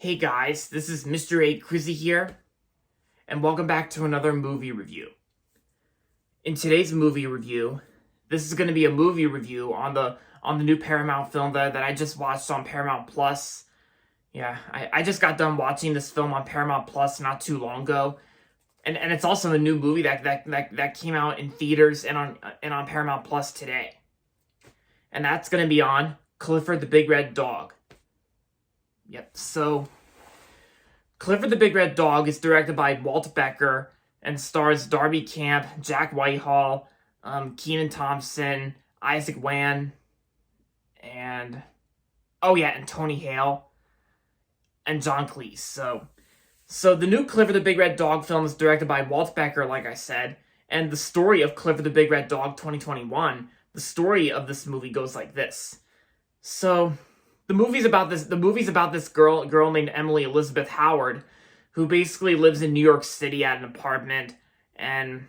Hey guys, this is Mr. A. Crizzy here, and welcome back to another movie review. In today's movie review, this is going to be a movie review on the new Paramount film that I just watched on Paramount Plus. Yeah, I just got done watching this film on Paramount Plus not too long ago, and it's also a new movie that came out in theaters and on Paramount Plus today, and that's going to be on Clifford the Big Red Dog. Yep, so Clifford the Big Red Dog is directed by Walt Becker and stars Darby Camp, Jack Whitehall, Kenan Thompson, Isaac Wan, and Tony Hale, and John Cleese. So the new Clifford the Big Red Dog film is directed by Walt Becker, like I said, and the story of Clifford the Big Red Dog 2021, the story of this movie goes like this. So The movie's about this girl named Emily Elizabeth Howard, who basically lives in New York City at an apartment, and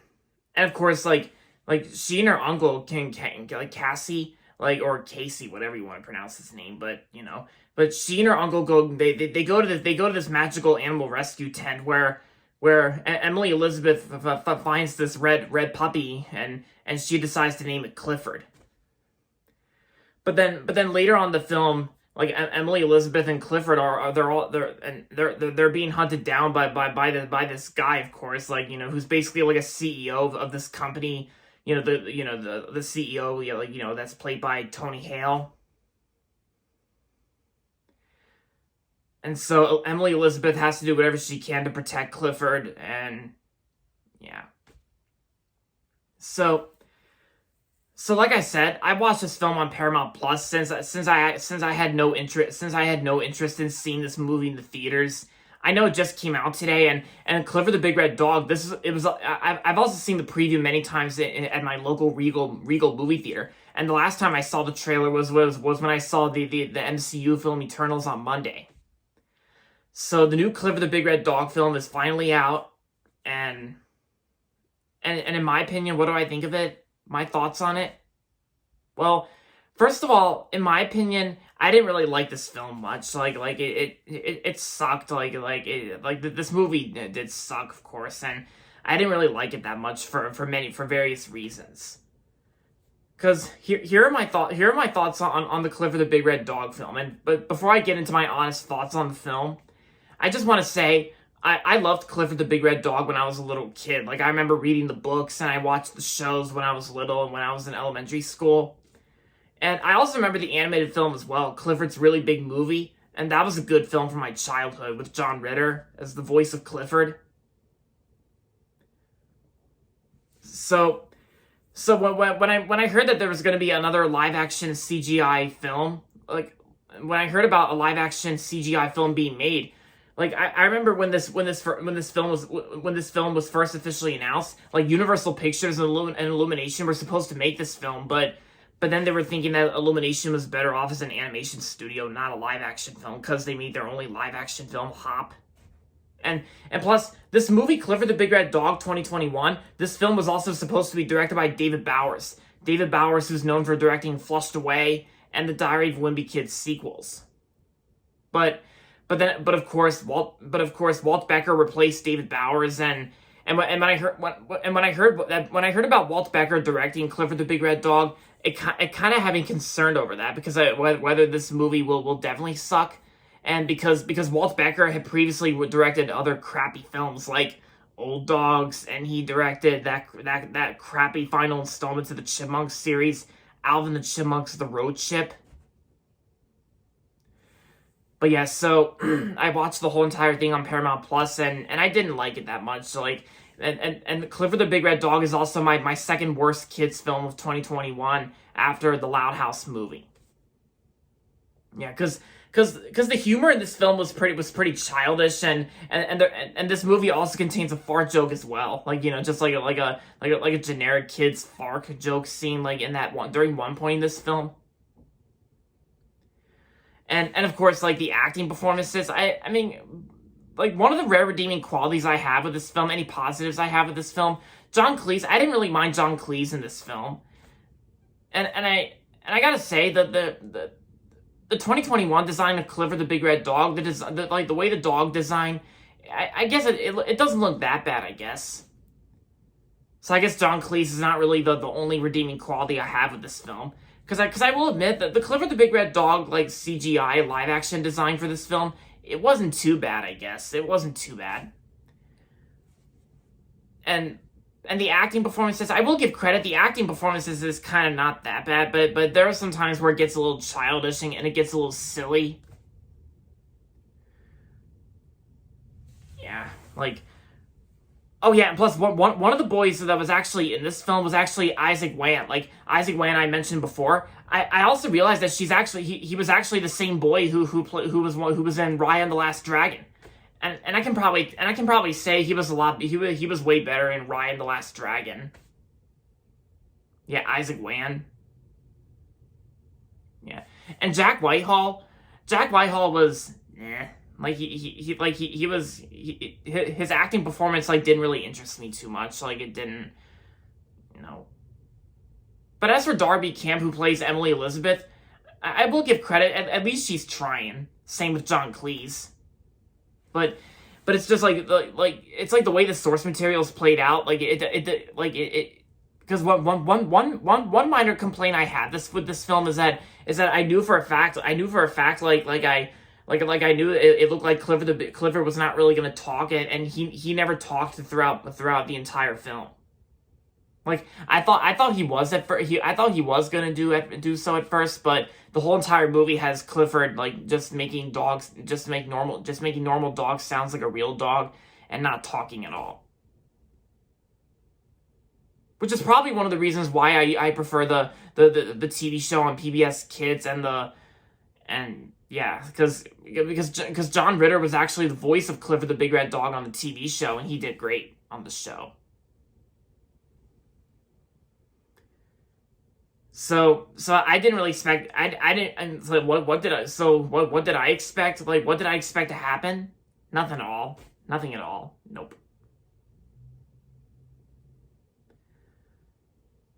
of course like she and her uncle can like Cassie, or Casey, whatever you want to pronounce his name, but she and her uncle they go to this magical animal rescue tent where Emily Elizabeth finds this red puppy, and she decides to name it Clifford. But then later on in the film, Emily Elizabeth and Clifford they're being hunted down by this guy, of course, who's basically like a CEO of this company, the CEO, that's played by Tony Hale. And so Emily Elizabeth has to do whatever she can to protect Clifford, and yeah. So like I said, I watched this film on Paramount Plus since I had no interest in seeing this movie in the theaters. I know it just came out today, and Clifford the Big Red Dog. I've also seen the preview many times at my local Regal movie theater. And the last time I saw the trailer was when I saw the MCU film Eternals on Monday. So the new Clifford the Big Red Dog film is finally out, and in my opinion, what do I think of it? My thoughts on it? Well, first of all, in my opinion, I didn't really like this film much. It sucked. This movie did suck, of course, and I didn't really like it that much for various reasons. Because here are my thoughts on the Clifford the Big Red Dog film. But before I get into my honest thoughts on the film, I just want to say I loved Clifford the Big Red Dog when I was a little kid. I remember reading the books, and I watched the shows when I was little and when I was in elementary school. And I also remember the animated film as well, Clifford's Really Big Movie, and that was a good film from my childhood with John Ritter as the voice of Clifford. So when I heard that there was going to be another live-action CGI film, when I heard about a live-action CGI film being made, I remember when this film was first officially announced, Universal Pictures and Illumination were supposed to make this film, but then they were thinking that Illumination was better off as an animation studio, not a live action film, because they made their only live action film, Hop. And plus, this movie, Clifford the Big Red Dog 2021, this film was also supposed to be directed by David Bowers. David Bowers, who's known for directing Flushed Away and the Diary of a Wimpy Kid sequels. But of course Walt Becker replaced David Bowers, and when I heard about Walt Becker directing Clifford the Big Red Dog, it kind of had me concerned over that, because whether this movie will definitely suck, and because Walt Becker had previously directed other crappy films like Old Dogs, and he directed that crappy final installment to the Chipmunks series, Alvin the Chipmunks: The Road Chip. But yeah, so I watched the whole entire thing on Paramount Plus, and I didn't like it that much. And Clifford the Big Red Dog is also my second worst kids film of 2021 after the Loud House movie. Yeah, because the humor in this film was pretty childish, and this movie also contains a fart joke as well. Just like a generic kids fart joke scene during one point in this film. And of course, the acting performances, I mean, one of the rare redeeming qualities I have with this film, any positives I have with this film, John Cleese, I didn't really mind John Cleese in this film. And I gotta say that the the 2021 design of Clifford the Big Red Dog, the way the dog design, I guess it doesn't look that bad, I guess. So I guess John Cleese is not really the only redeeming quality I have with this film. Because I will admit that the Clifford the Big Red Dog, like, CGI live-action design for this film, it wasn't too bad, I guess. It wasn't too bad. And the acting performances, I will give credit, the acting performances is kind of not that bad, but there are some times where it gets a little childish and it gets a little silly. Yeah, like... Oh yeah, and plus one of the boys that was actually in this film was actually Isaac Wan. Like Isaac Wan I mentioned before. I also realized that he was actually the same boy who was in Raya and the Last Dragon. And I can probably say he was way better in Raya and the Last Dragon. Yeah, Isaac Wan. Yeah. And Jack Whitehall was like his acting performance like didn't really interest me too much. Like it didn't, you know. But as for Darby Camp, who plays Emily Elizabeth, I will give credit. At least she's trying. Same with John Cleese. But it's just like it's like the way the source material is played out. Like because one minor complaint I had with this film is that I knew for a fact I knew it looked like Clifford was not really going to talk, and he never talked throughout the entire film. Like I thought he was at first. I thought he was going to do so at first, but the whole entire movie has Clifford like just making normal dogs sounds like a real dog and not talking at all. Which is probably one of the reasons why I prefer the TV show on PBS Kids yeah, because John Ritter was actually the voice of Clifford the Big Red Dog on the TV show, and he did great on the show. So I didn't really expect. I didn't. And so what did I expect? Like, what did I expect to happen? Nothing at all. Nothing at all. Nope.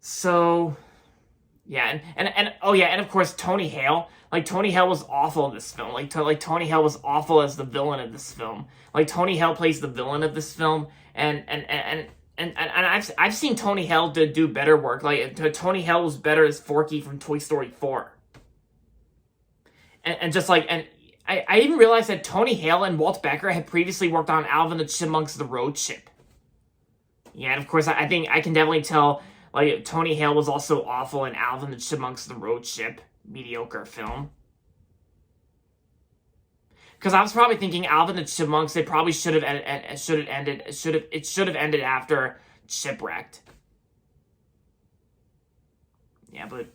So, yeah, and oh yeah, and of course Tony Hale. Like Tony Hale was awful in this film. Like Tony Hale was awful as the villain of this film. Like Tony Hale plays the villain of this film, and I've seen Tony Hale do better work. Like Tony Hale was better as Forky from Toy Story 4. And I even realized that Tony Hale and Walt Becker had previously worked on Alvin the Chipmunk's The Road Chip. Yeah, and of course I think I can definitely tell like Tony Hale was also awful in Alvin the Chipmunk's The Road Chip. Mediocre film. Because I was probably thinking Alvin the Chipmunks, they probably should have ended after Shipwrecked. Yeah, but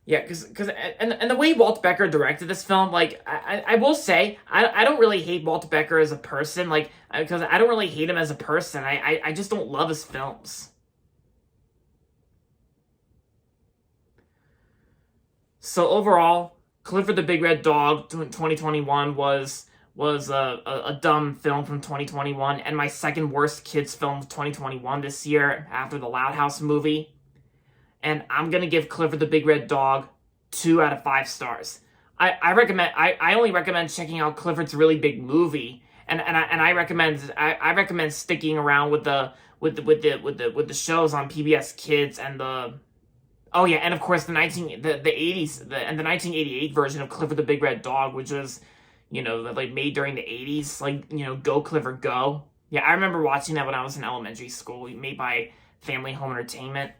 yeah, because the way Walt Becker directed this film, like I will say I don't really hate Walt Becker as a person, like because I don't really hate him as a person. I just don't love his films. So overall, Clifford the Big Red Dog 2021 was a dumb film from 2021 and my second worst kids film of 2021 this year after the Loud House movie. And I'm going to give Clifford the Big Red Dog 2 out of 5 stars. I only recommend checking out Clifford's really big movie, and I recommend sticking around with the shows on PBS Kids and the. Oh yeah, and of course the 1988 version of Clifford the Big Red Dog, which was, like made during the 80s, like, Go Clifford Go. Yeah, I remember watching that when I was in elementary school, made by Family Home Entertainment.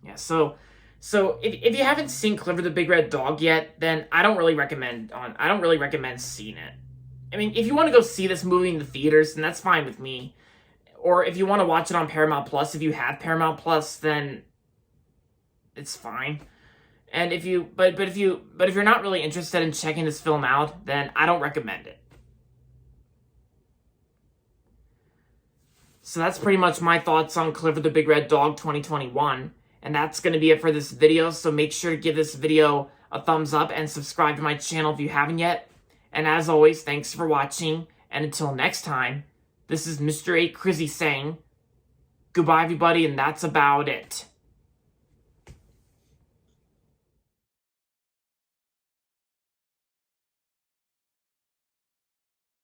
Yeah, so if you haven't seen Clifford the Big Red Dog yet, then I don't really recommend seeing it. I mean, if you want to go see this movie in the theaters, then that's fine with me. Or if you want to watch it on Paramount Plus, if you have Paramount Plus, then it's fine. And if you're not really interested in checking this film out, then I don't recommend it. So that's pretty much my thoughts on Clifford the Big Red Dog 2021. And that's going to be it for this video. So make sure to give this video a thumbs up and subscribe to my channel if you haven't yet. And as always, thanks for watching. And until next time, this is Mr. A. Crizzy saying, goodbye everybody, and that's about it.